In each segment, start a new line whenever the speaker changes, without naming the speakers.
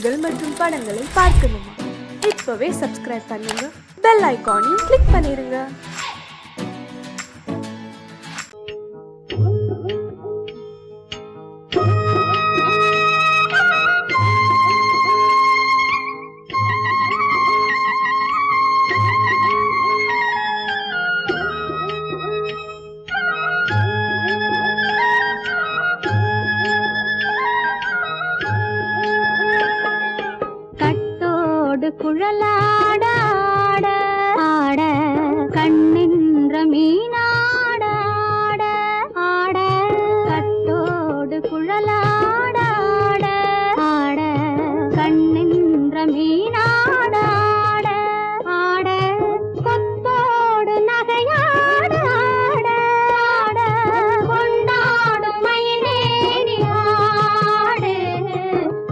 செய்திகள் மற்றும் படங்களை பார்க்கணுமா? இப்பவே சப்ஸ்கிரைப் பண்ணுங்க, பெல் ஐகானையும் கிளிக் பண்ணிருங்க.
குழலாட ஆட ஆட கண்ணின்ற மீனாட ஆட ஆட கட்டோடு குழலாட ஆட ஆட கண்ணின்ற மீனாட ஆட ஆட கொத்தோடு நகையாட ஆட ஆட கொண்டாடும் மயிலேறி ஆடு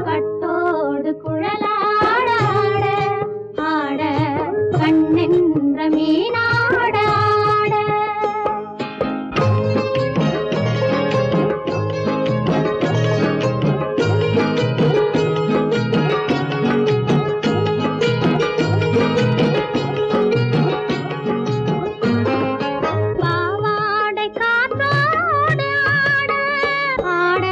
கட்டோடு குழலாட கண்ணென்ற மீனாட பாவாடை காற்றோடு ஆட ஆட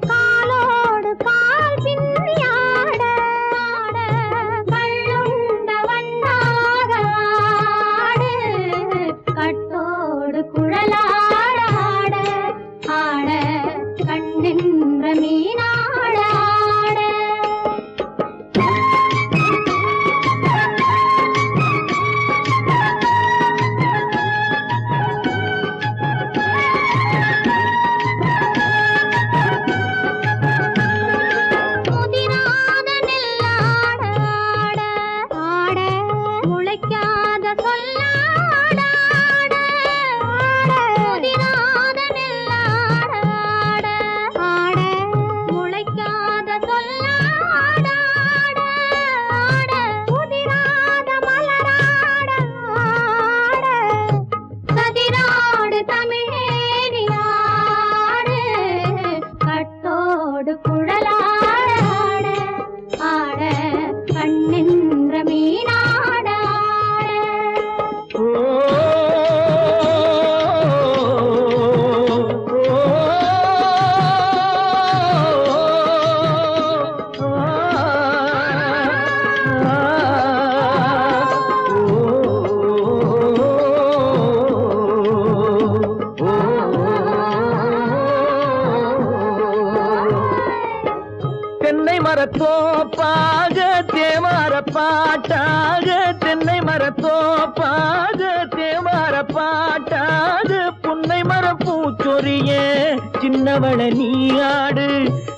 காலோடு கால் பின்னி ஆட ஆட கள்ளுண்ட வண்ணாக ஆடு கட்டோடு குழலாட ஆட ஆட கண்ணென்ற மீனாட ஆட முதிராத நெல்லாட ஆட ஆட முளைக்காத சொல்லாட ஆட ஆட முதிராத நெல்லாட ஆட ஆட முளைக்காத சொல்லாட ஆட ஆட முதிராத மலராட ஆட கதிராடு தமிழேறி ஆடு கட்டோடு குழலாட ஆட ஆட கண்ணென்ற மீனாட
தென்னை மரத்தோப்பாக தேமார பாட்டாக தென்னை மரத்தோப்பாக தேமார பாட்டாக புன்னை மரம் பூச்சொரிய சின்னவள நீயாடு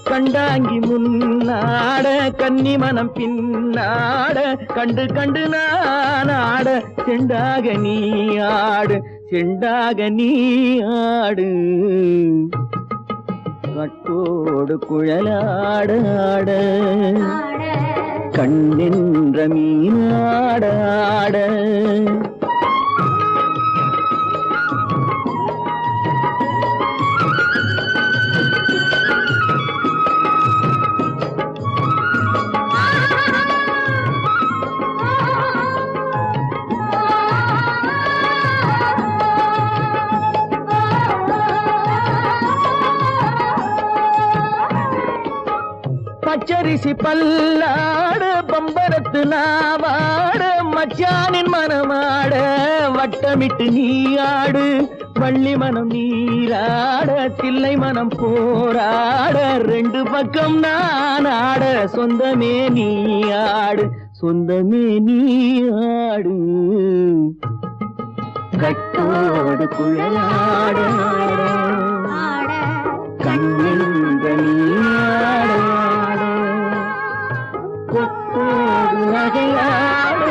கண்டாங்கி முன்னாட கன்னி மனம் பின்னாட கண்டு கண்டு நானாட செண்டாக நீயாடு செண்டாக நீயாடு கட்டோடு குழலாட ஆட கண்ணின்ற மீனாட ஆட பச்சரிசி பல்லாட பம்பரத்து நாவாட மச்சானின் மனமாட வட்டமிட்டு நீயாடு வள்ளி மனம் நீராட தில்லை மனம் போராட ரெண்டு பக்கம் நான் ஆட சொந்தமே நீயாடு சொந்தமே நீயாடு கட்டோடு குழலாட கண்ணின்ற நீயாட கொத்தோடு நகையாட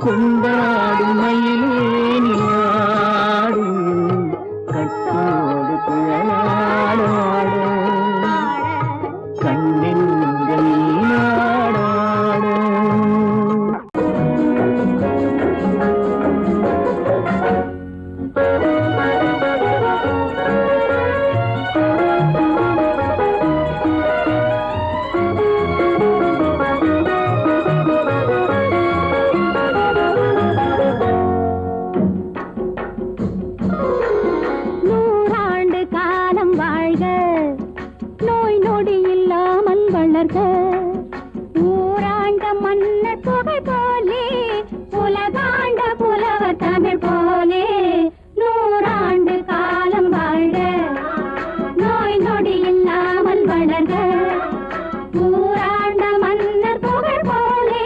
கொண்டாடு மயிலேனி ஆடு கட்டோடு குழலாட கண்ணின்ற நீயாட
நொடி இல்லாமல் வளர்க ஊராண்ட மன்னர் புகை போலே உலகாண்ட புலவர் தமிழ் போலே நூறாண்டு காலம் வாழ்க நோய் நொடி இல்லாமல் வளர்க ஊராண்ட மன்னர் புகழ் போலே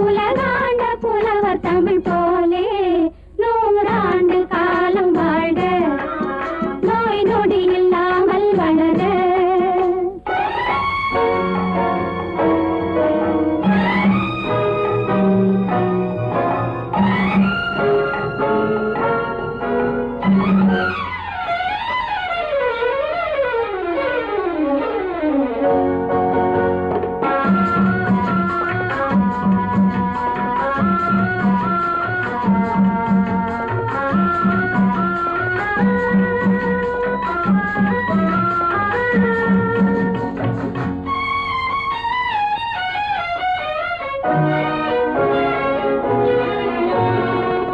உலகாண்ட புலவர் தமிழ் போலே நூறாண்டு காலம் வாழ்க நோய் நொடி இல்லாமல் வளர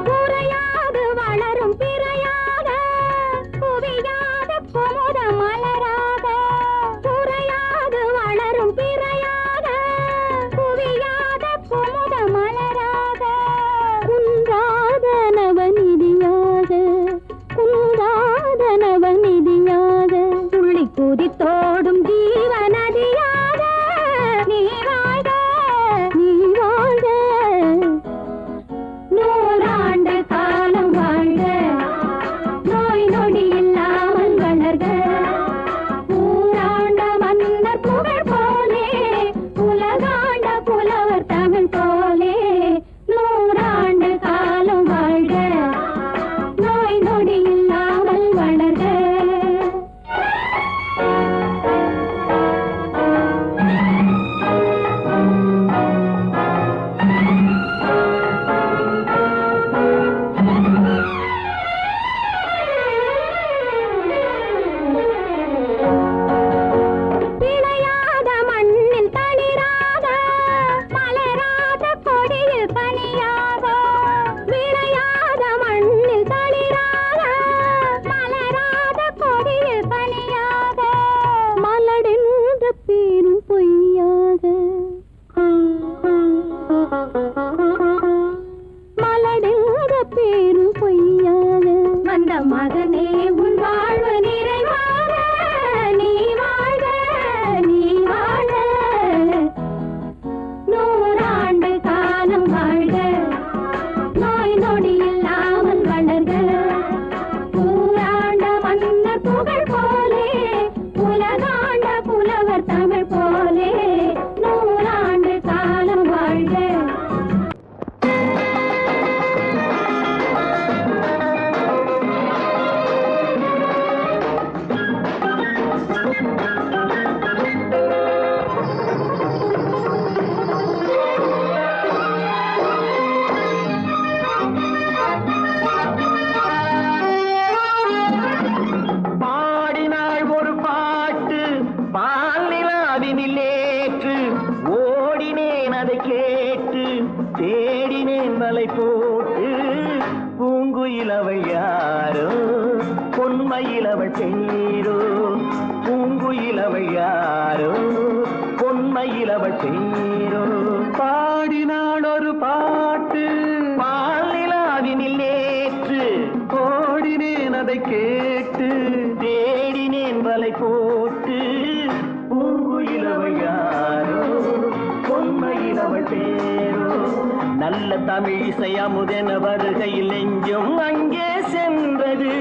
குறையாது வளரும் பிறையாக குவியாத குமுத மலராக குறையாது வளரும் பிறையாக குவியாத குமுத மலராக குன்றாத நவநிதியாக குன்றாத நவநிதியாக துள்ளி குதித்தோடும் ஜீவநதியாக நீ வாழ்க நீ வாழ்க நூறாண்டு காலம் வாழ்க நோய் நொடி இல்லாமல் வளர்க ஊராண்ட மன்னர் புகழ் போலே உலகாண்ட புலவர் தமிழ் போலே நூறாண்டு காலம் வாழ்க நோய் நொடி இல்லாமல் வளர்க விளையாத மண்ணில் தளிராக மலராத கொடியில் பனியாக விளையாத மண்ணில் தளிராக மலராத கொடியில் பனியாக மலடென்ற பேரும் பொய்யாக மலடென்ற பேரும் பொய்யாக வந்த மகனே உன் வாழ்வு நிறைவாக நீ வாழ்க நீ வாழ்க நூறாண்டு காலம் வாழ்க நோய் நொடி இல்லாமல் வளர்க ஊராண்ட மன்னர் புகழ் போலே உலகாண்ட புலவர் தமிழ் போலே நூறாண்டு காலம் வாழ்க
பாடினாள் ஒரு பாட்டு பால் நிலாவினில் ஏற்று ஓடினேன் அதை கேட்டு தேடினேன் வலை போட்டு பூங்குயிலவள் யாரோ பொன்மையிலவள் பேரோ பூங்குயிலவள் யாரோ பொன்மையிலவள் பேரோ பாடினாள் ஒரு பாட்டு பால் நிலாவினில் நேற்று ஓடினேன் அதை கேட்டு தேடினேன் வலை போட்டு பூங்குயிலவள் யாரோ பொன்மையிலவள் பேரோ நல்ல தமிழ் இசை அமுதென வருகையில் நெஞ்சும் அங்கே சென்றது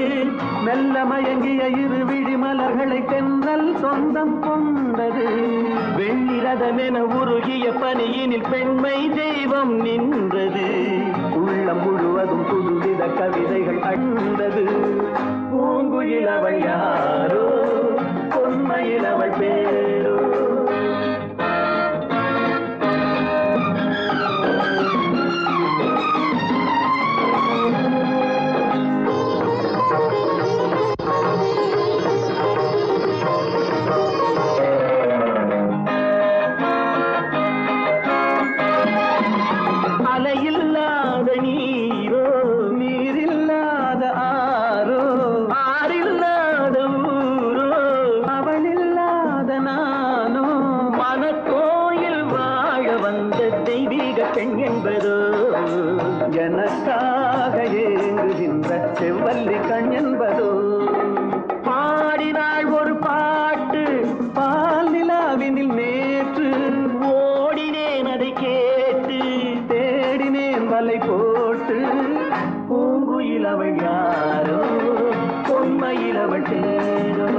மெல்ல மயங்கிய இரு விழி மலர்களை தென்றல் சொந்தம் கொண்டது வெண்ணிரதமென உருகிய பனியினில் பெண்மை தெய்வம் நின்றது உள்ளம் முழுவதும் புதுவித கவிதைகள் அண்டது பூங்குயிலவள் யாரோ பொன்மையிலவள் பேரோ அலையில்லாத நீரோ நீரில்லாத ஆரோ ஆறில்லாத ஊரோ அவளில்லாத நான் வந்த தெய்வீக பெண் என்பதோ எனக்காக ஏங்குகின்ற செவ்வல்லி கண் என்பதோ பாடினாள் ஒரு பாட்டு பால் நிலாவினில் நேற்று ஓடினேன் அதை கேட்டு தேடினேன் வலை போட்டு பூங்குயில் அவள் யாரோ பொன்மையில் அவள் தேரோ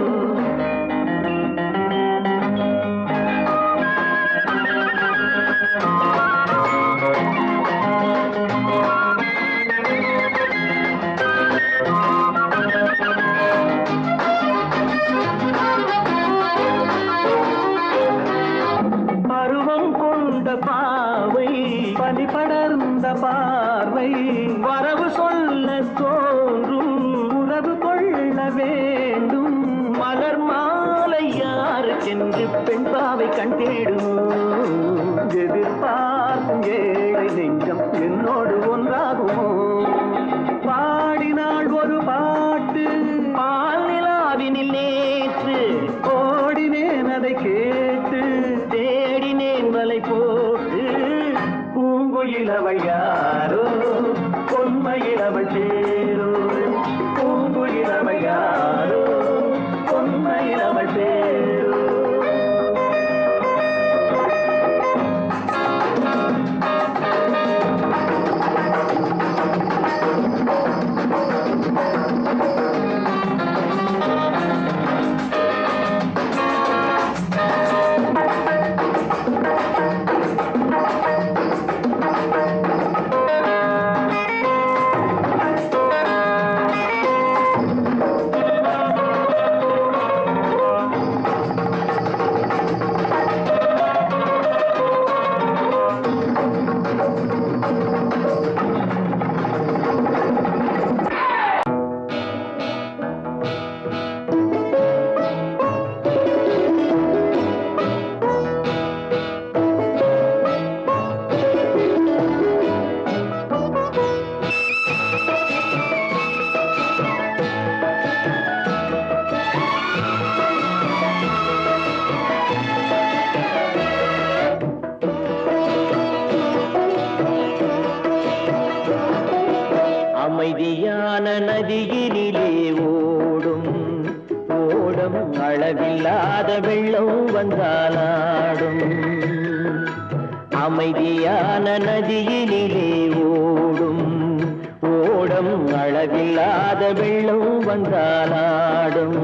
பாவை பனி படர்ந்த பார்வை வரவு சொல்ல தோன்றும் உறவு கொள்ள வேண்டும் மலர் மாலை யாருக்கென்று பெண் பாவை கண் தேடும் எதிர்பார்க்கும் ஏழை நெஞ்சம் என்னோடு ஒன்றாகுமோ பாடினாள் ஒரு பாட்டு பால் நிலாவினில் நேற்று ஓடினேன் அதை கேட்டு தேடினேன் வலை போட்டு பூங்குயில் அவள் யாரோ பொன்மையில் அவள் சேரோ பூங்குயில் அவள் யாரோ பொன்மையில் அவள் சேரோ அமைதியான நதியினிலே ஓடும் ஓடம் அளவில்லாத வெள்ளம் வந்தாலாடும் அமைதியான நதியினிலே ஓடும் ஓடம் அளவில்லாத வெள்ளம் வந்தாலாடும்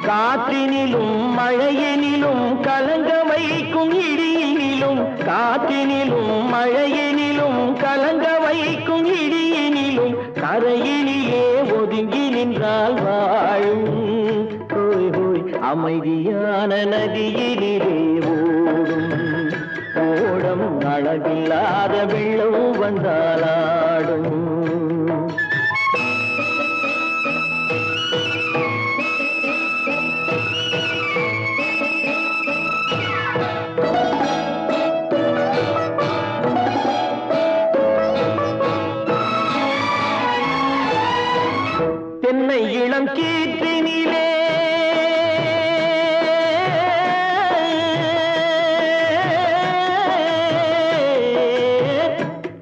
காற்றினிலும் மழையினிலும் கலங்க வைக்கும் இடியினிலும் காற்றினிலும் மழையினிலும் கலங்க வைக்கும் இடியினிலும் கரையினிலே ஒதுங்கி நின்றால் வாழும் ஹோய் ஹோய் அமைதியான நதியினிலே ஓடும் ஓடம் அளவில்லாத வெள்ளம் வந்தாலாடும் தென்னை இளம் கீற்றினிலே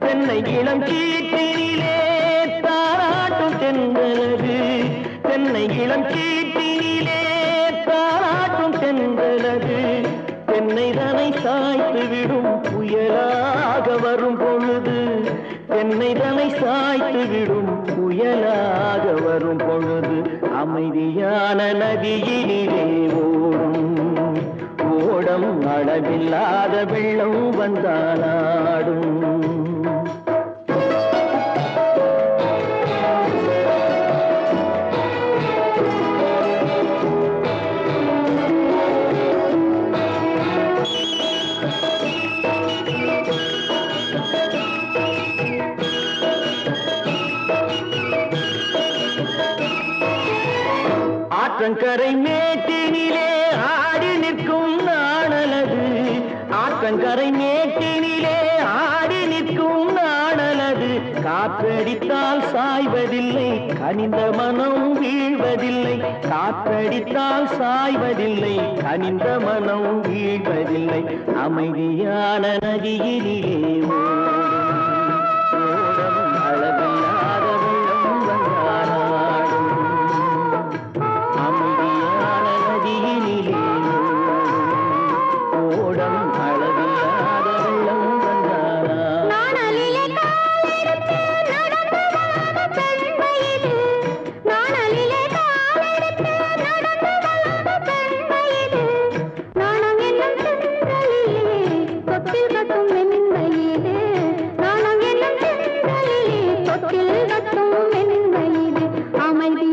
தென்னை இளம் கீற்றினிலே தாராட்டும் தென்றலது தென்னை இளம் கீற்றினிலே தாராட்டும் தென்றலது தென்னை தனை சாய்த்து விடும் புயலாக வரும் பொழுது தென்னை தனை சாய்த்து விடும் புயலாக வரும் பொழுது அமைதியான நதியினிலே ஓடும் ஓடம் அளவில்லாத வெள்ளம் வந்தாலாடும் ஆற்றங்கரை மேட்டினிலே ஆடி நிற்கும் நாணலது ஆற்றங்கரை மேட்டினிலே ஆடி நிற்கும் நாணலது
காற்றடித்தால் சாய்வதில்லை கனிந்த மனம் வீழ்வதில்லை காற்றடித்தால் சாய்வதில்லை கனிந்த மனம் வீழ்வதில்லை அமைதியான நதியிலே ஓடும் அளவில்லாத வெள்ளம் வந்தாடும் அமைதியான நதியிலே ஓடும் அளவில்லாத வெள்ளம் வந்தாடும்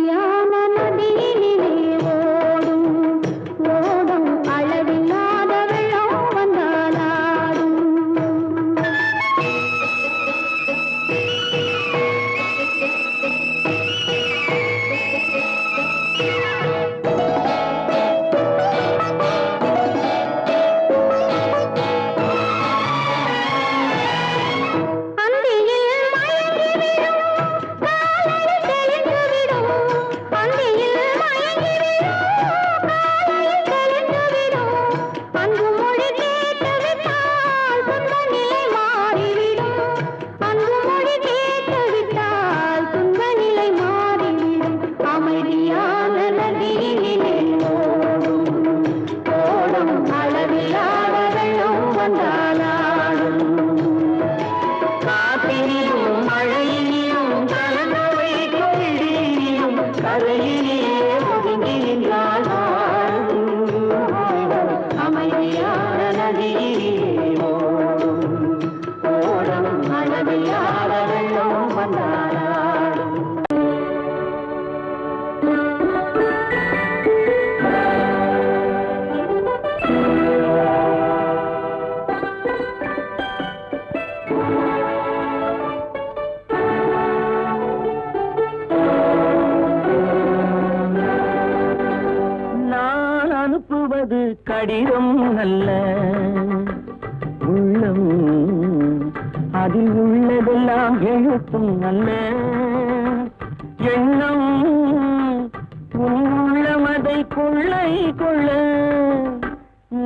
அமைதியான நதியிலே ஓடும் ஓடும் அளவில்லாத வெள்ளம் வந்தாலாடும் அமைதியான நதியிலே ஓடும் ஓடும் அளவில்லாத வெள்ளம் வந்தாலாடும்
காற்றிலும் மழையிலும் கலந்த வைக்கும் இடியிலும் கரையிலே ஒதுங்கி நின்றால்
அமைதியான
நதியிலே ஓடும் ஓடும் அளவில்லாத வெள்ளம் வந்தாடும் நான் அனுப்புவது கடிதம் அல்ல உள்ளம் அதில் உள்ளதெல்லாம் எழுத்தும் அல்ல எண்ணம் உன் உள்ளமதை கொள்ளை கொள்ள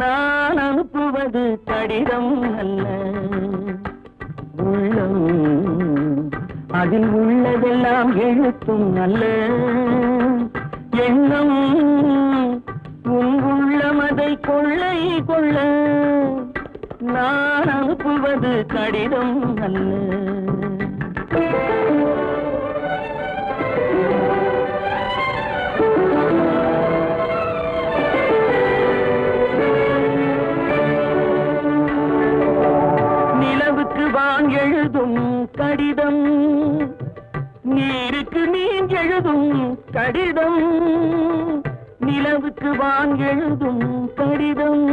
நான் அனுப்புவது கடிதம் அல்ல உள்ளம் அதில் உள்ளதெல்லாம் எழுத்தும் அல்ல எண்ணம் உன் உள்ளமதை கொள்ளை கொள்ள நான் அனுப்புவது கடிதம் அல்ல நிலவுக்கு வான் எழுதும் கடிதம் நீருக்கு நீர் எழுதும் கடிதம் நிலவுக்கு வான் எழுதும் கடிதம்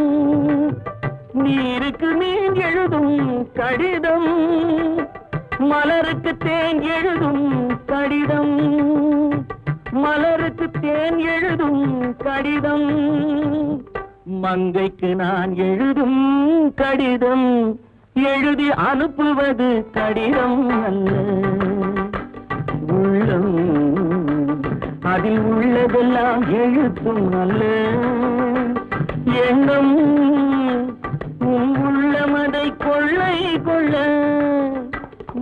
நீருக்கு நீர் எழுதும் கடிதம் மலருக்கு தேன் எழுதும் கடிதம் மலருக்கு தேன் எழுதும் கடிதம் மங்கைக்கு நான் எழுதும் கடிதம் எழுதி அனுப்புவது கடிதம் அல்ல உள்ளம் அதில் உள்ளதெல்லாம் எழுத்தும் அல்ல எண்ணம் உன் உள்ளமதை கொள்ளை கொள்ள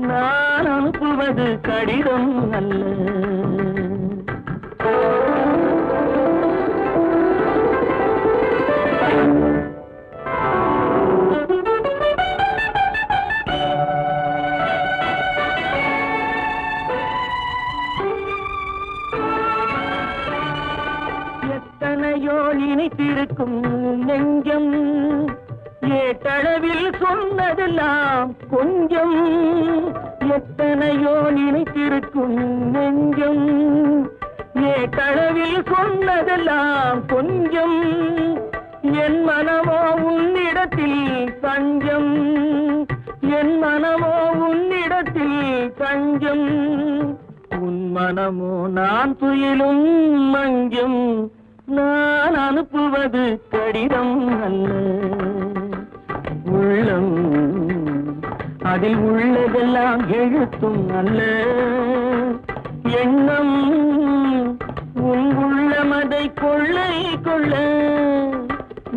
நான் அனுப்புவது கடிதம் அல்ல எத்தனையோ நினைத்திருக்கும் நெஞ்சம் ஏட்டளவில் சொன்னதெல்லாம் கொஞ்சம் எத்தனையோ நினைத்திருக்கும் நெஞ்சம் ஏட்டளவில் சொன்னதெல்லாம் கொஞ்சம் என் மனமோ உன்னிடத்தில் தஞ்சம் என் மனமோ உன்னிடத்தில் தஞ்சம் உன் மனமோ நான் துயிலும் மஞ்சம் நான் அனுப்புவது கடிதம் அல்ல உள்ளம் அதில் உள்ளதெல்லாம் எழுத்தும் அல்ல எண்ணம் உங்குள்ளமதை கொள்ளை கொள்ள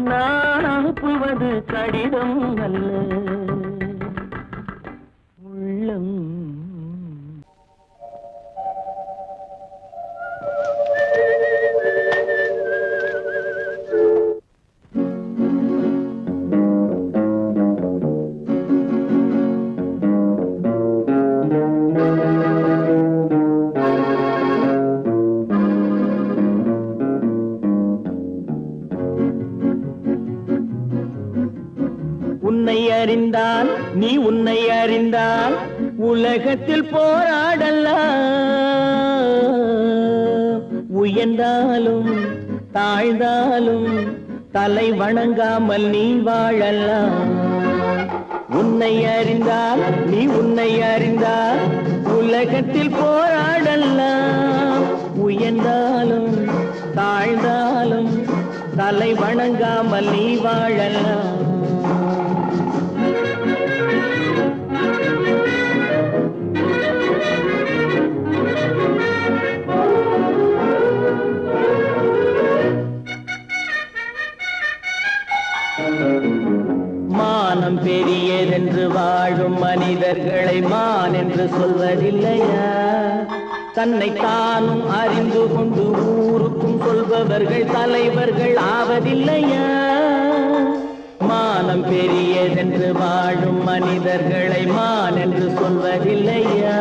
நான் அனுப்புவது கடிதம் அல்ல உள்ளம். உன்னை அறிந்தால் நீ உன்னை அறிந்தால் உலகத்தில் போராடலாம் உயர்ந்தாலும் தாழ்ந்தாலும் தலை வணங்காமல் நீ வாழலாம் உன்னை அறிந்தால் நீ உன்னை அறிந்தால் உலகத்தில் போராடலாம் உயர்ந்தாலும் தாழ்ந்தாலும் தலை வணங்காமல் நீ வாழலாம் மானம் பெரியதென்று வாழும் மனிதர்களை மான் என்று சொல்வதில்லையா தன்னை தானும் அறிந்து கொண்டு ஊருக்கும் சொல்பவர்கள் தலைவர்கள் ஆவதில்லையா மானம் பெரியதென்று வாழும் மனிதர்களை மான் என்று சொல்வதில்லையா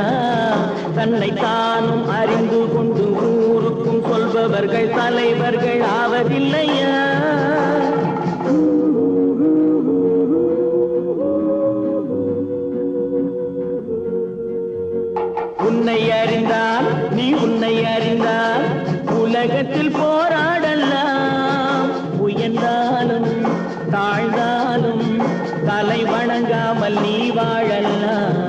தன்னை தானும் அறிந்து கொண்டு ஊருக்கும் சொல்பவர்கள் தலைவர்கள் ஆவதில்லையா உன்னை அறிந்தால் நீ உன்னை அறிந்தால் உலகத்தில் போராடலாம் உயர்ந்தாலும் தாழ்ந்தாலும் தலை வணங்காமல் நீ வாழலாம்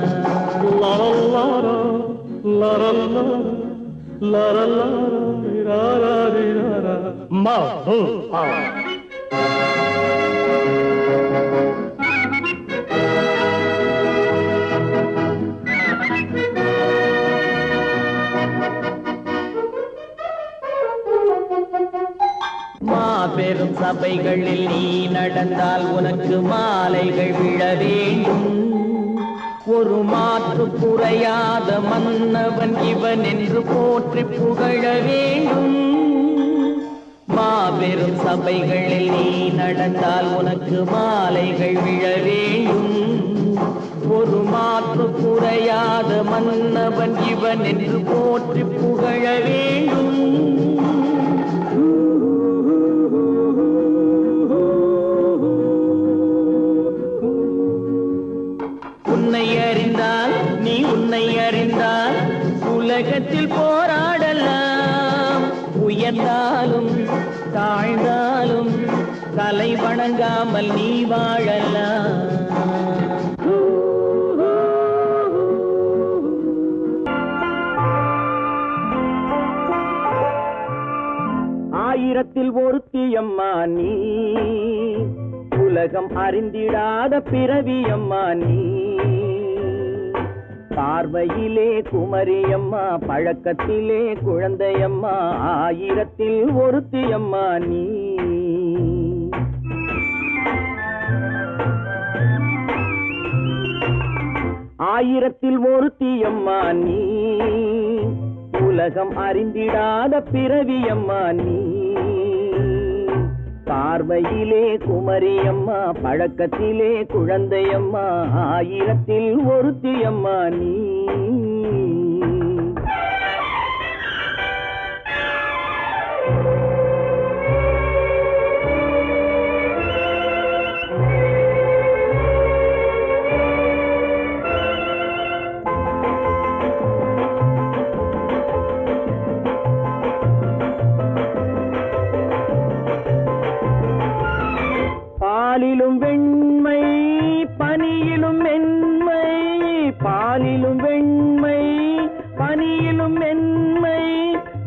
மாபெரும் சபைகளில் நீ நடந்தால் உனக்கு மாலைகள் விழ வேண்டும் ஒரு மாற்று குறையாத மன்னவன் இவன் என்று போற்றி புகழ வேண்டும் மாபெரும் சபைகளில் நீ நடந்தால் உனக்கு மாலைகள் விழ வேண்டும் ஒரு மாற்று குறையாத மன்னவன் இவன் என்று போற்றி புகழ வேண்டும் உன்னை அறிந்தால் நீ உன்னை அறிந்தால் உலகத்தில் போராடலாம் உயர்ந்தாலும் தாழ்ந்தாலும் தலை வணங்காமல் நீ வாழலாம் ஆயிரத்தில் ஒருத்தியம்மா நீ உலகம் அறிந்திடாத பிறவியம்மா நீ பார்வையிலே குமரியம்மா பழக்கத்திலே குழந்தையம்மா ஆயிரத்தில் ஒருத்தியம்மா நீ ஆயிரத்தில் ஒருத்தியம்மா நீ உலகம் அறிந்திடாத பிறவியம்மா நீ பார்வையிலே குமரியம்மா பழக்கத்திலே குழந்தையம்மா ஆயிரத்தில் ஒருத்தியம்மா நீ பாலிலும் வெண்மை பனியிலும் மென்மை பாலிலும் வெண்மை பனியிலும் மென்மை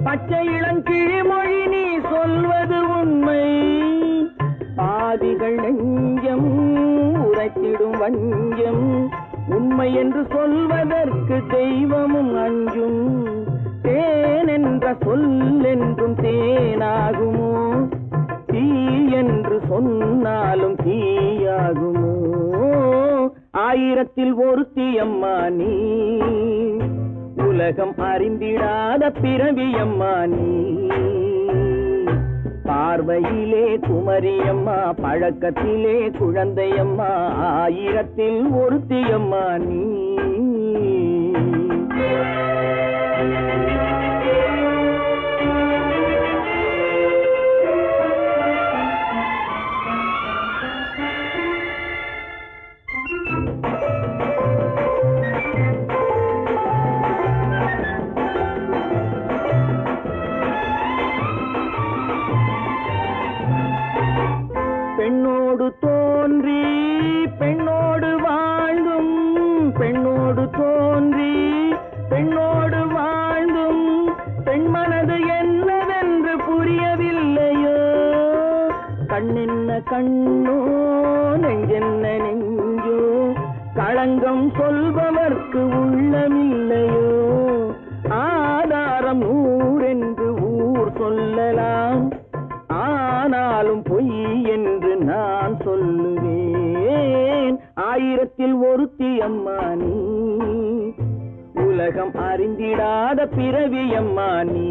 பச்சை இளங்கிழிமொழி நீ சொல்வது உண்மை பாதிகள் நெஞ்சம் உரைத்திடும் வஞ்சம் உண்மை என்று சொல்வதற்கு தெய்வமும் அஞ்சும். தேன் என்ற சொல் என்றும் தேனாகுமோ? தீ என்று சொன்னாலும் தீயாகுமோ? ஆயிரத்தில் ஒருத்தி அம்மா நீ, உலகம் அறிந்திடாத பிறவியம்மா நீ. பார்வையிலே குமரியம்மா, பழக்கத்திலே குழந்தையம்மா, ஆயிரத்தில் ஒருத்தியம்மா நீ. பெண்ணோடு தோன்றி பெண்ணோடு வாழ்ந்தும், பெண்ணோடு தோன்றி பெண்ணோடு வாழ்ந்தும், பெண் மனது என்னவென்று புரியவில்லையோ? கண்ணென்ன கண்ணோ, நெஞ்சென்ன நெஞ்சோ, களங்கம் சொல்பவர்க்கு உள்ளமில்லையோ? ஆதாரம் ஊரென்று ஊர் சொல்லலாம், ஆனாலும் பொய் என்று நான் சொல்லுவேன். ஆயிரத்தில் ஒருத்தி அம்மா நீ, உலகம் அறிந்திடாத பிறவியம்மா நீ.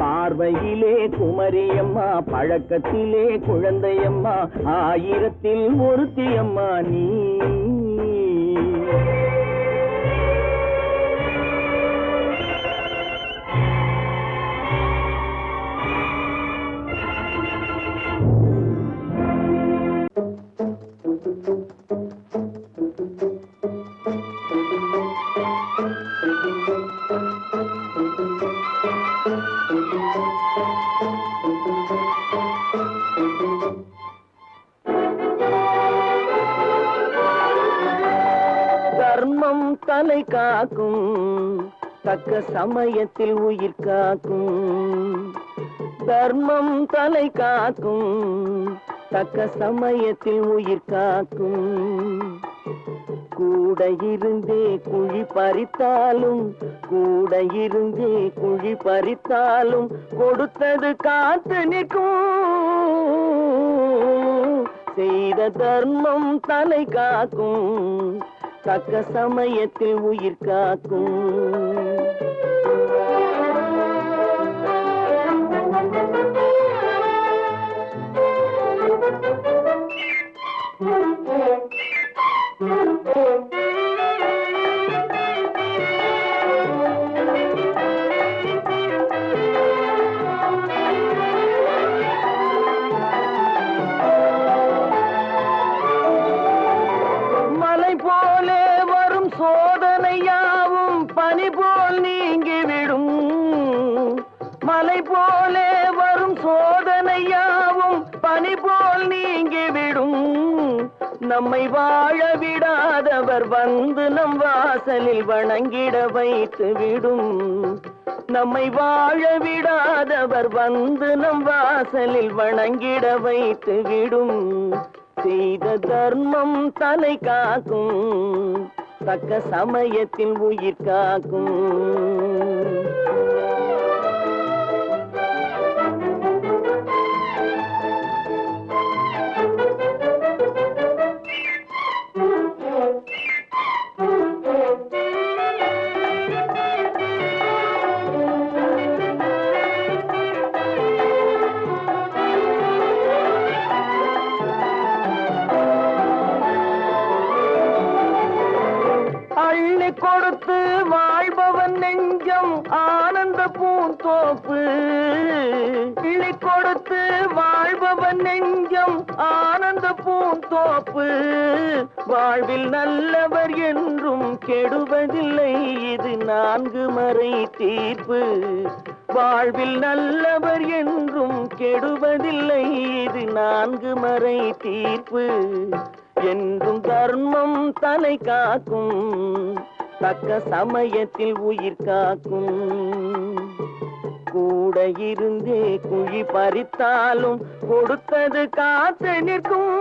பார்வையிலே குமரியம்மா, பழக்கத்திலே குழந்தையம்மா, ஆயிரத்தில் ஒருத்தி அம்மா நீ. தர்மம் தலை காக்கும், தக்க சமயத்தில் உயிர் காக்கும். தர்மம் தலை காக்கும், தக்க சமயத்தில் உயிர் காக்கும். கூட இருந்தே குழி பறித்தாலும், கூட இருந்தே குழி பறித்தாலும், கொடுத்தது காத்து நிற்கும். செய்த தர்மம் தலை காக்கும், தக்க சமயத்தில் உயிர் காக்கும். மலை போலே வரும் சோதனையாவும் பனி போல் நீங்கிவிடும். மலை போலே வரும் சோதனையாவும் பனி போல் நீங்கிவிடும். நம்மை வாழ விடாதவர் வந்து நம் வாசலில் வணங்கிட வைத்து விடும். நம்மை வாழ விடாதவர் வந்து நம் வாசலில் வணங்கிட வைத்து விடும். செய்த தர்மம் தலை காக்கும், தக்க சமயத்தில் உயிர் காக்கும். அள்ளி கொடுத்து வாழ்பவன் நெஞ்சம் ஆனந்த பூந்தோப்பு. அள்ளி கொடுத்து வாழ்பவன் நெஞ்சம் ஆனந்த பூந்தோப்பு. வாழ்வில் நல்லவர் என்றும் கெடுவதில்லை, இது 4 மறை தீர்ப்பு. வாழ்வில் நல்லவர் என்றும் கெடுவதில்லை, இது 4 மறை தீர்ப்பு. என்றும் தர்மம் தலை காக்கும், தக்க சமயத்தில் உயிர் காக்கும். கூட இருந்தே குழி பறித்தாலும் கொடுத்தது காத்து நிற்கும்.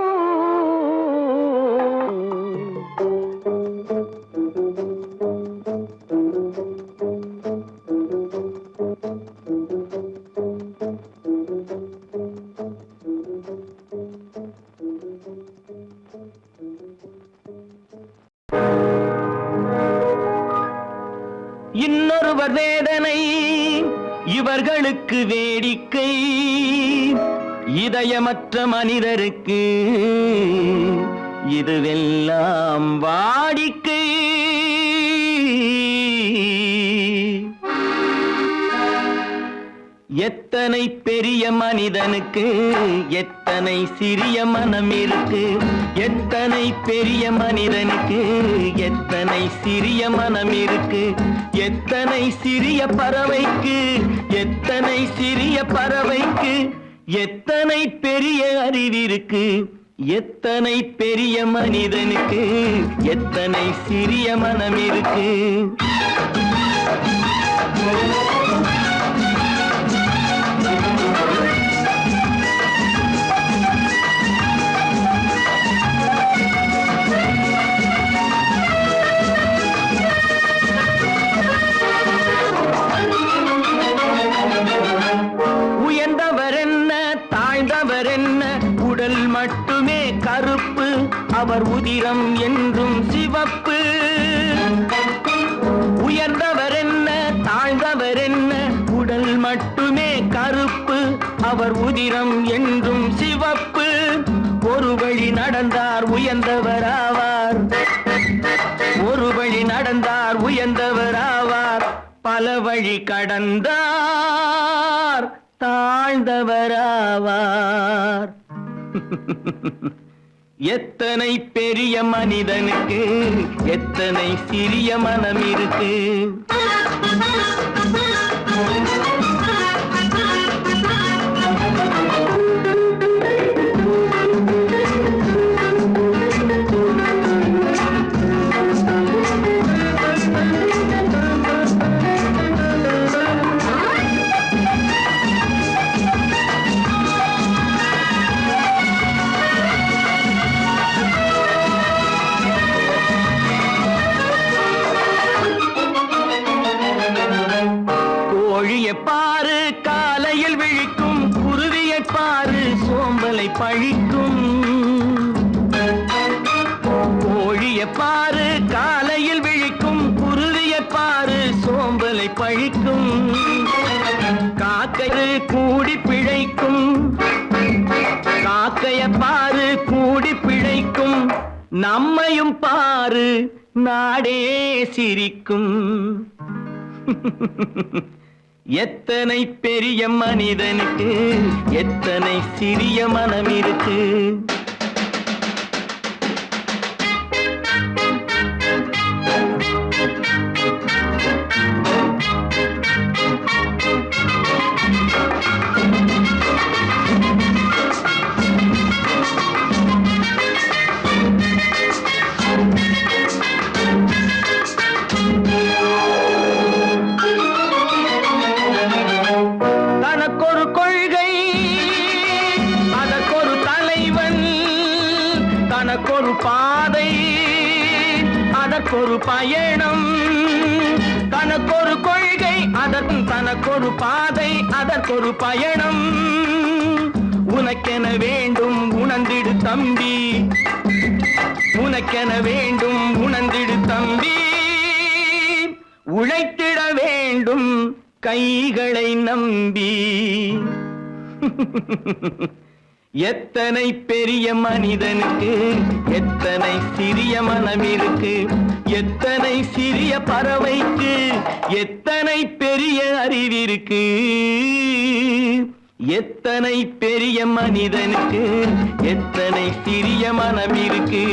இன்னொருவர் வேதனை இவர்களுக்கு வேடிக்கை, இதயமற்ற மனிதருக்கு இதுவெல்லாம் வாடிக்கை. எத்தனை பெரிய மனிதனுக்கு எத்தனை சிறிய மனம் இருக்கு, எத்தனை பெரிய மனிதனுக்கு எத்தனை சிறிய மனம் இருக்கு, எத்தனை சிறிய பறவைக்கு எத்தனை சிறிய பறவைக்கு எத்தனை பெரிய அறிவிருக்கு, எத்தனை பெரிய மனிதனுக்கு எத்தனை சிறிய மனம் இருக்கு. உயர்ந்தவர் என்ன தாழ்ந்தவர் என்ன, உடல் மட்டுமே கருப்பு, அவர் உதிரம் என்றும் சிவப்பு. உயர்ந்தவர் என்ன தாழ்ந்தவர் என்ன, உடல் மட்டுமே கருப்பு, அவர் உதிரம் என்றும் சிவப்பு. ஒரு வழி நடந்தார் உயர்ந்தவராவார், ஒரு வழி நடந்தார் உயர்ந்தவராவார், பல வழி கடந்தார் தாழ்ந்தவராவார். எத்தனை பெரிய மனிதனுக்கு எத்தனை சிறிய மனம் இருக்கு. கோழியை பாரு காலையில் விழிக்கும், குருவியை பாரு சோம்பலை பழிக்கும். கோழியை பாரு காலையில் விழிக்கும், குருவியை பாரு சோம்பலை பழிக்கும். காக்கை கூடி பிழைக்கும், காக்கைய பாரு கூடி பிழைக்கும். நம்மையும் பாரு நாடே சிரிக்கும். எத்தனை பெரிய மனிதனுக்கு எத்தனை சிறிய மனம் இருக்கு. தனக்கொரு கொள்கை அதற்கொரு தலைவன், தனக்கொரு பாதை அதற்கொரு பயணம். தனக்கொரு கொள்கை தனக்கொரு பாதை அதற்கொரு பயணம். உனக்கென வேண்டும் உணர்ந்திடு தம்பி, உனக்கென வேண்டும் உணர்ந்திடு தம்பி. உழைத்திட வேண்டும் கைகளை நம்பி. எத்தனை பெரிய மனிதனுக்கு எத்தனை சிறிய மனம் இருக்கு, எத்தனை சிறிய பறவைக்கு எத்தனை பெரிய அறிவிருக்கு. எத்தனை பெரிய மனிதனுக்கு எத்தனை சிறிய மனம் இருக்கு.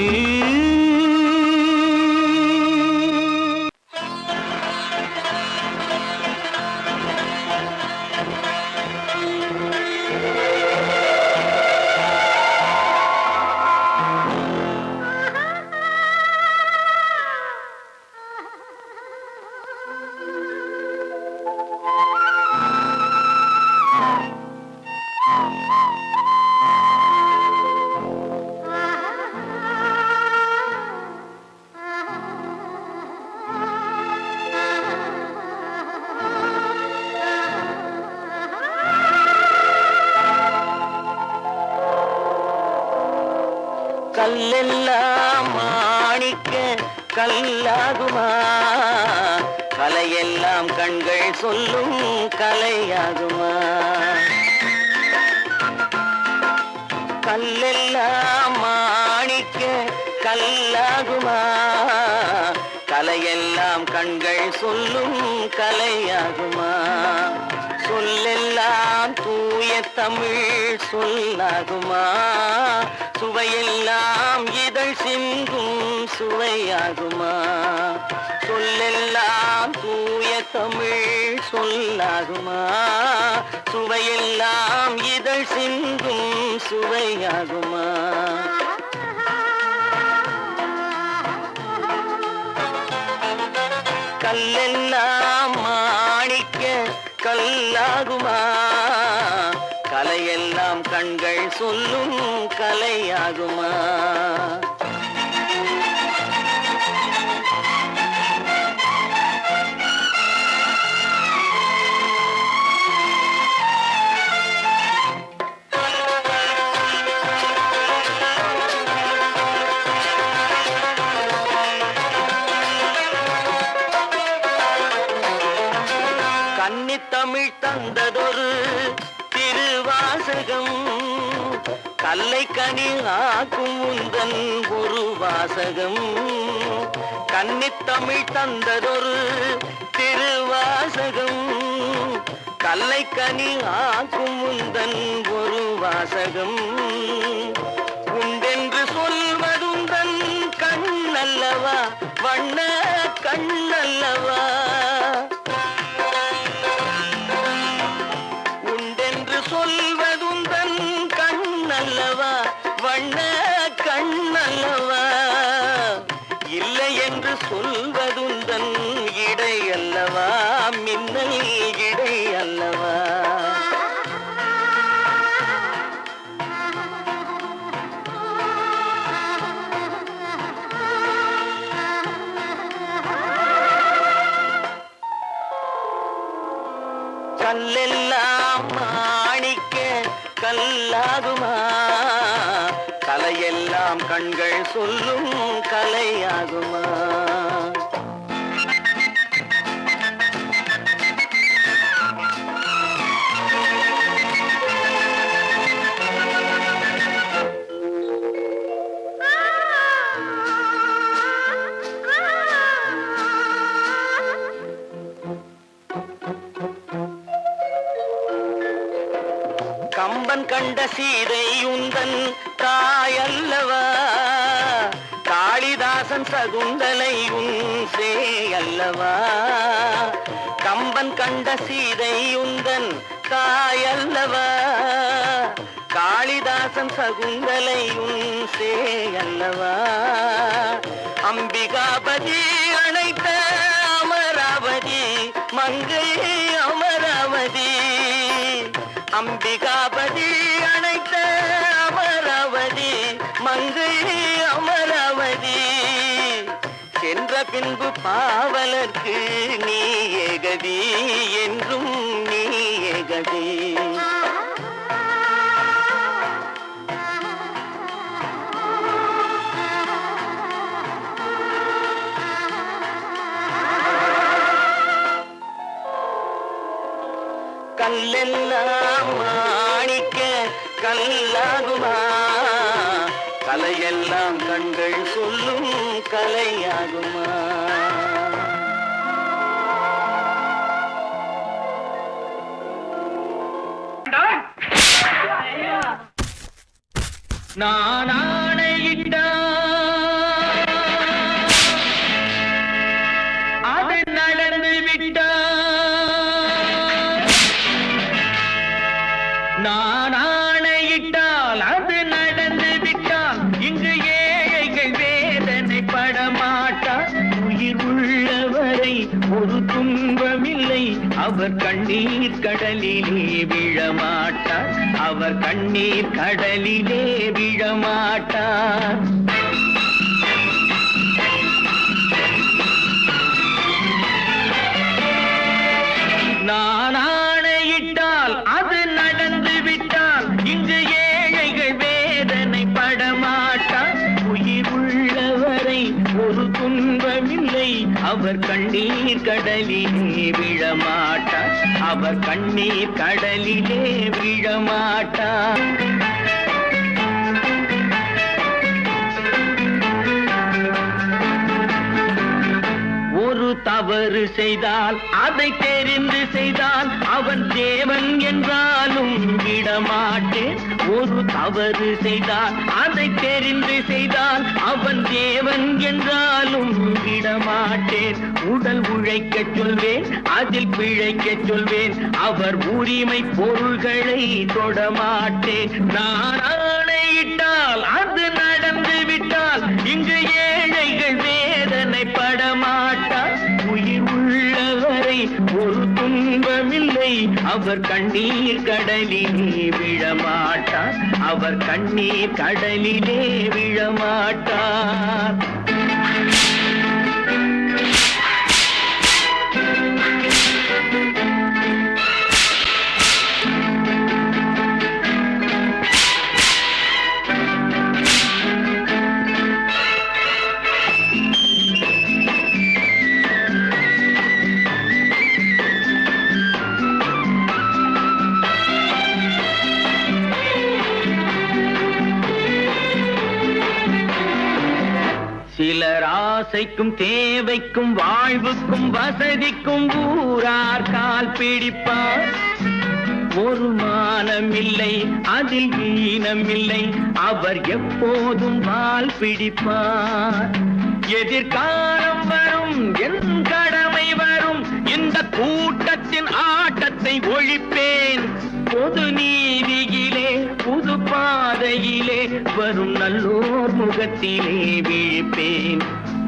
கல்லெல்லாம் மாணிக்க கல்லாகுமா, கலையெல்லாம் கண்கள் சொல்லும் கலையாகுமா. கல்லெல்லாம் மாணிக்க கல்லாகுமா, கலையெல்லாம் கண்கள் சொல்லும் கலையாகுமா. சொல்லெல்லாம் தூய தமிழ் சொல்லாகுமா, சுவையெல்லாம் இதழ் சிந்தும் சுவையாகுமா. சொல்லெல்லாம் தூய தமிழ் சொல்லாகுமா, சுவையெல்லாம் இதழ் சிந்தும் சுவையாகுமா. கல்லெல்லாம் மாணிக்க கல்லாகுமா, கலையெல்லாம் கண்கள் சொல்லும் கலையாகுமா. கன்னித்தமிழ் தந்ததொரு திருவாசகம், கல்லை கனி ஆக்கும் உந்தன் ஒரு வாசகம். கன்னித்தமிழ் தந்ததொரு திருவாசகம், கல்லை கனி ஆக்கும் உந்தன் ஒரு வாசகம். உண்டென்று சொல்வதுந்தன் கண்ணல்லவா, வண்ண கண்ணல்லவா. சொல்வதுந்தன் கண்ணல்லவா, வண்ண கண்ணல்லவா. இல்லை என்று சொல்வதுந்தன் இடை அல்லவா, மின்னல் இடை அல்லவா. கல்லெல்லாம் மாணிக்க கல்லாகுமா, கலையெல்லாம் கண்கள் சொல்லும் கலையாகுமா. கம்பன் கண்ட சீதை உந்தன் தாயல்லவா, காளிதாசன் சகுந்தலை உன் சேயல்லவா. கம்பன் கண்ட சீதை உந்தன் தாயல்லவா, காளிதாசன் சகுந்தலை உன் சேயல்லவா. அம்பிகாபதி அணைத்த அமராவதி மங்கை அமராவதி. அம்பிகாபதி அணைத்த அமராவதி மங்கை அமராவதி. சென்ற பின்பு பாவலர்க்கு நீ ஏகதி, என்றும் நீ ஏகதி. கல்லெல்லாம் மாணிக்க கல்லாகுமா, கலையெல்லாம் கண்கள் சொல்லும் கலையாகுமா. நான் ஆணையிட்டா அது நடந்து விட்டா, நான் ஆணையிட்டால் அது நடந்து விட்டால் இங்கு ஏழைகள் வேதனை படமாட்டார். உயிர் உள்ளவரை ஒரு துன்பமில்லை, அவர் கண்ணீர் கடலிலே விழமாட்டார், அவர் கண்ணீர் கடலிலே விழமாட்டார். நான் ஆணையிட்டால் அது நடந்து விட்டால் இங்கு ஏழைகள் வேதனை படமாட்டார். அவர் கண்ணீர் கடலிலே விழமாட்டார். அவர் கண்ணீர் கடலிலே விழமாட்டார். ஒரு தவறு செய்தால் அதை தெரிந்து செய்தால் அவன் தேவன் என்றாலும் விடமாட்டேன். ஒரு தவறு செய்தால் அதை தெரிந்து செய்தால் அவன் தேவன் என்றாலும் விடமாட்டேன். உடல் உழைக்கச் சொல்வேன், அதில் பிழைக்கச் சொல்வேன், அவர் உரிமை பொருள்களை தொடமாட்டேன். நான் ஆணையிட்டால் அது நடந்து விட்டால் இங்கு ஏழைகள் வேதனை படமாட்டார். உயிர் உள்ளவரை ஒரு துன்பமில்லை, அவர் கண்ணீர் கடலிலே விழமாட்டார். அவர் கண்ணீர் கடலிலே விழமாட்டார். சிலர் ஆசைக்கும் தேவைக்கும் வாழ்வுக்கும் வசதிக்கும் ஊரார் கால் பிடிப்பார். ஒரு மானமில்லை, அதில் ஈனமில்லை, அவர் எப்போதும் வால் பிடிப்பார். எதிர்காலம் வரும், என் கடமை வரும், இந்த கூட்டத்தின் ஆட்டத்தை ஒழிப்பேன். பொது நீதியிலே புது பாதையிலே வரும் நல்லோர் முகத்திலே விழிப்பேன்.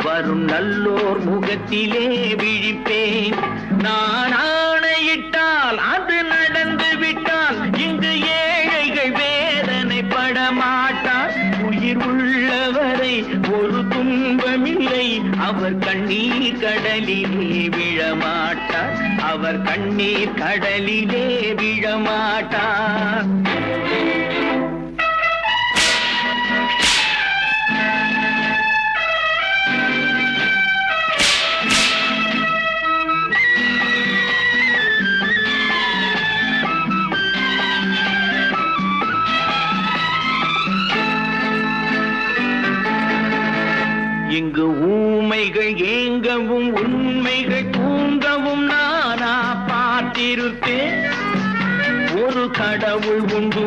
வரும் நல்லோர் முகத்திலே விழிப்பேன். நான் ஆணையிட்டால் அது நடந்து விட்டால் இங்கு ஏழைகள் வேதனை படமாட்டார். உயிர் உள்ளவரை ஒரு துன்பமில்லை, அவர் கண்ணீர் கடலிலே விழமாட்டார். அவர் கண்ணீர் கடலிலே விழமாட்டார். இங்கு ஊமைகள் ஏங்கவும் உண்மைகள் தூங்கவும் நானா பார்த்திருப்பேன். ஒரு கடவுள் உண்டு,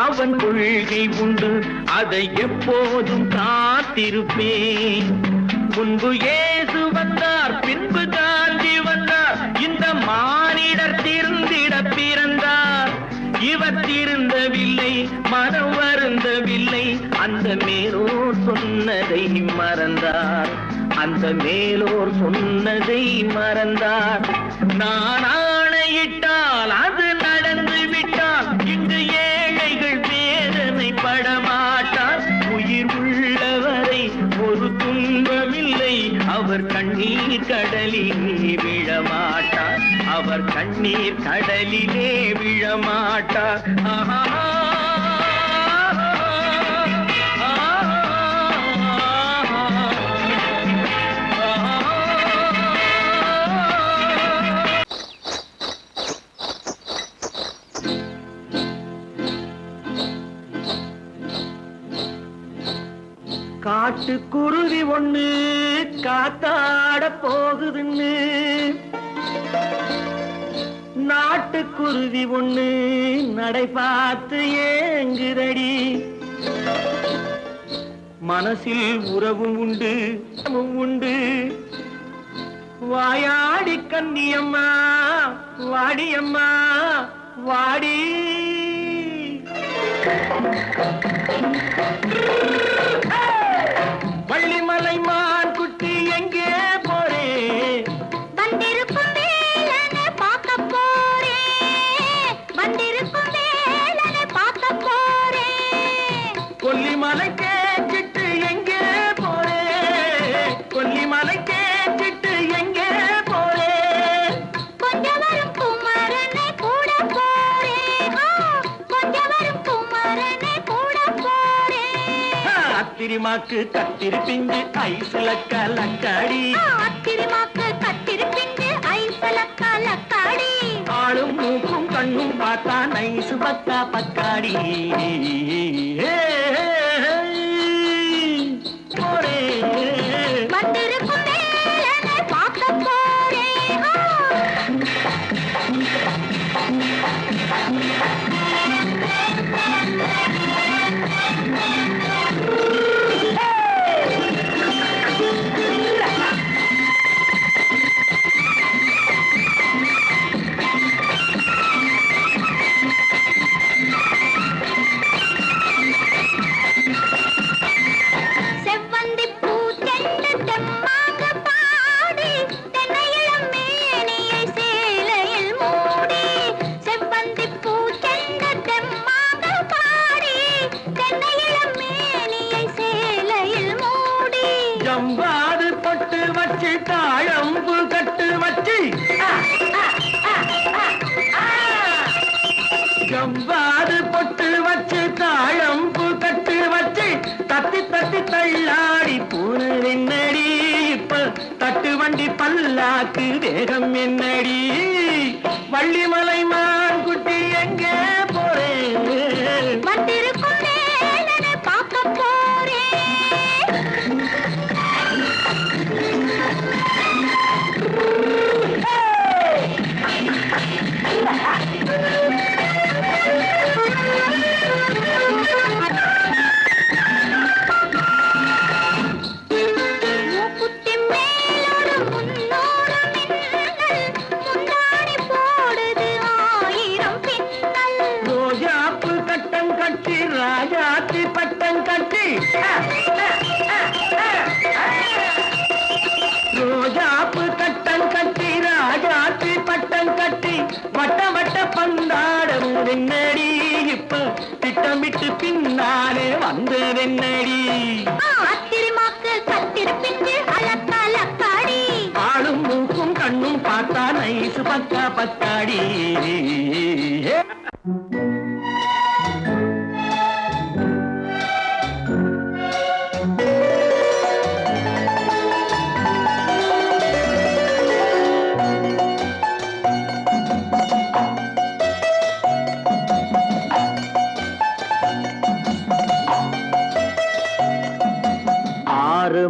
அவன் கொள்கை உண்டு, அதை எப்போதும் காத்திருப்பேன். முன்பு இயேசு வந்தார், பின்பு காந்தி வந்தார், இந்த மானிடர் திருந்திட பிறந்தார். இவர் திருந்தவில்லை, மனம் வருந்தவில்லை, அந்த மேலோர் சொன்னதை மறந்தார். அந்த மேலோர் சொன்னதை மறந்தார். நான் ஆணையிட்டால் அது நடந்து விட்டால் இங்கு ஏழைகள் வேதனை படமாட்டார். உயிர் உள்ளவரை ஒரு துன்பமில்லை, அவர் கண்ணீர் கடலிலே விழமாட்டார். அவர் கண்ணீர் கடலிலே விழமாட்டார். ஆஹா. காட்டுக்குருவி ஒண்ணு காத்தாட போகுதுன்னு நாட்டுக்குருவி ஒண்ணு நடை பார்த்து ஏங்குதடி. மனசில் உறவும் உண்டு உண்டு. வாயாடி கன்னியம்மா வாடியம்மா வாடி. வள்ளிமலை மான் குட்டி எங்கே போறே?
வந்திருக்கும் வேலனை பார்க்க போறேன். வந்திருக்கும் வேலனை பார்க்க போறேன்.
கொல்லிமலை கேட்டுட்டு எங்கே போறே? கொல்லிமலை கேட்டுட்டு எங்கே போறே?
கொஞ்சம் வரும் குமரனை கூட போறேன். கொஞ்சம் வரும் குமரனை கூட போறேன்.
அத்திரிமாக்கு கத்திருப்பிஞ்சு ஐசுல கலக்காடி
அத்திரிமாக்கு கத்திருப்பிஞ்சு ஐசுல கலக்காடி
ஆளும் மூக்கும் கண்ணும் பார்த்தா நைசு பக்கா பக்காடி
வந்திருக்கும் வேலனை பார்க்க போறேன்
ஜம்பாது பொட்டு வச்சு தாழம்பு கட்டு வச்சு ஜம்பாது பொட்டு வச்சு தாழம்பு கட்டு வச்சு தத்தி தத்தி தள்ளாடி பூனு என்னடி இப்ப தட்டு வண்டி பல்லாக்கு வேகம் என்னடி வள்ளிமலை மான் குட்டி எங்கே போறேன்
வந்திருக்கும் வேலனை பார்க்க போறேன்
ராஜாத்தி பட்டம் கட்டி ரோஜாப்பு கட்டம் கட்டி ராஜாத்தி பட்டம் கட்டி வட்ட வட்ட பந்தாடம் வெண்ணடி இப்ப திட்டமிட்டு பின்னாலே வந்து வெண்ணடி
அத்திரிமாக்கு கத்திருப்பிஞ்சு அலக்காடி
ஆளும் மூக்கும் கண்ணும் பார்த்தா நைசு பக்கா பக்காடி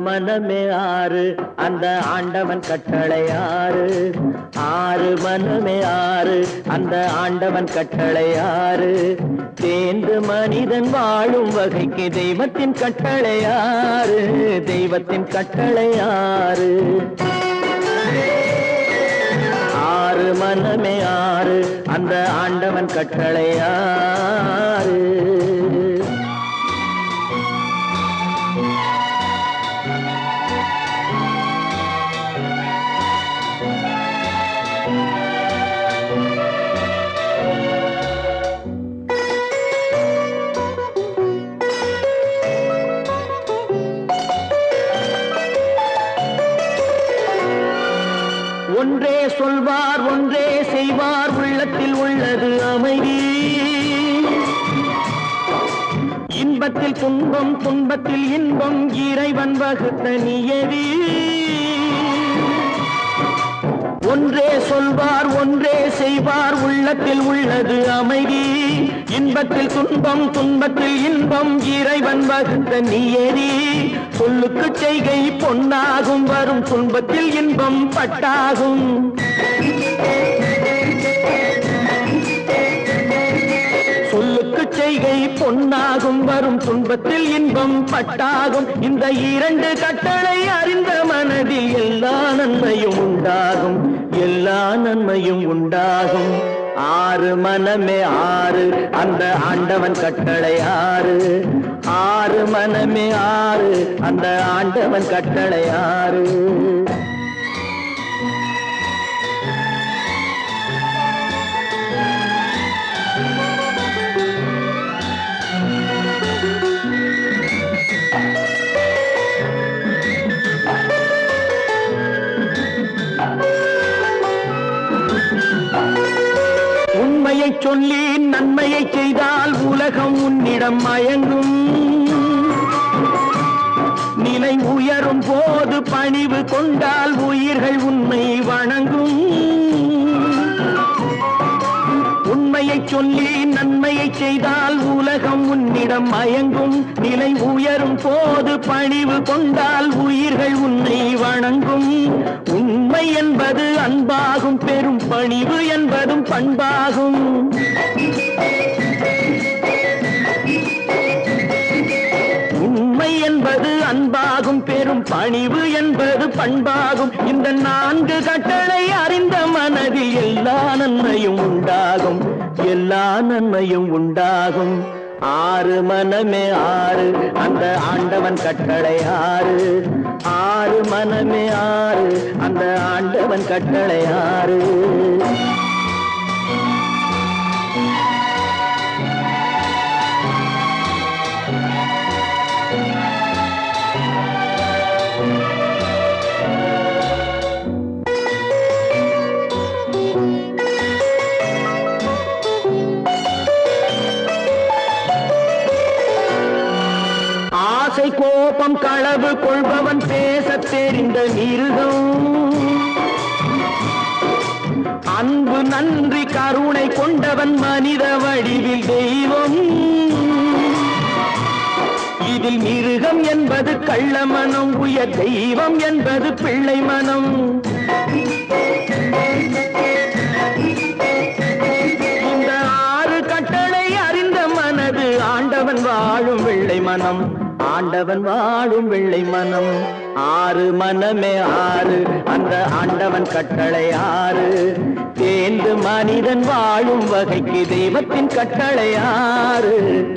மனமே ஆறு அந்த ஆண்டவன் கட்டளை ஆறு ஆறு மனமே ஆறு அந்த ஆண்டவன் கட்டளை ஆறு தேர்ந்து மனிதன் வாழும் வகைக்கு தெய்வத்தின் கட்டளை ஆறு தெய்வத்தின் கட்டளை ஆறு ஆறு மனமே ஆறு அந்த ஆண்டவன் கட்டளை ஆறு ஒன்றே சொல்வார் ஒன்றே செய்வார் உள்ளத்தில் உள்ளது அமைதி இன்பத்தில் துன்பம் துன்பத்தில் இன்பம் இறைவன் வகுத்த நியதி ஒன்றே சொல்வார் ஒன்றே செய்வார் உள்ளத்தில் உள்ளது அமைதி இன்பத்தில் துன்பம் துன்பத்தில் இன்பம் இறைவன் வகுத்த நியதி சொல்லுக்கு செய்கை பொன்னாகும் வரும் துன்பத்தில் இன்பம் பட்டாகும் சொல்லுக்கு செய்கை பொன்னாகும் வரும் துன்பத்தில் இன்பம் பட்டாகும் இந்த இரண்டு கட்டளை அறிந்த மனதில் எல்லா நன்மையும் உண்டாகும் எல்லா நன்மையும் உண்டாகும் ஆறு மனமே ஆறு அந்த ஆண்டவன் கட்டளை ஆறு ஆறு மனமே ஆறு அந்த ஆண்டவன் கட்டளை ஆறு உண்மையை சொல்லி நன்மையை செய்தால் உலகம் உன்னிடம் மயங்கும் பணிவு கொண்டால் உயிர்கள் உன்னை வணங்கும். உண்மையை சொல்லி நன்மையை செய்தால் உலகம் உன்னிடம் மயங்கும். நிலை உயரும் போது பணிவு கொண்டால் உயிர்கள் உன்னை வணங்கும். உண்மை என்பது அன்பாகும், பெரும் பணிவு என்பதும் பண்பாகும். உண்மை என்பது அன்பாகும், பெரும் பணிவு என்பது பண்பாகும். இந்த 4 கட்டளை அறிந்த மனதில் எல்லா நன்மையும் உண்டாகும், எல்லா நன்மையும் உண்டாகும். 6 மனமே 6 அந்த ஆண்டவன் கட்டளை 6. 6 மனமே 6 அந்த ஆண்டவன் கட்டளை 6. ஆசை கோபம் களவு கொள்பவன் பேசத் தெரிந்த மிருகம். அன்பு நன்றி கருணை கொண்டவன் மனித வடிவில் தெய்வம். இதில் மிருகம் என்பது கள்ள மனம், உயர் தெய்வம் என்பது பிள்ளை மனம். இந்த 6 கட்டளை அறிந்த மனது ஆண்டவன் வாழும் வெள்ளை மனம், ஆண்டவன் வாழும் வெள்ளை மனம். 6 மனமே 6 அந்த ஆண்டவன் கட்டளை 6. தேர்ந்து மனிதன் வாழும் வகைக்கு தெய்வத்தின் கட்டளை 6,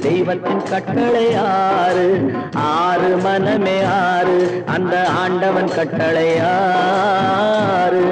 தெய்வத்தின் கட்டளை 6. 6 மனமே 6 அந்த ஆண்டவன் கட்டளை 6.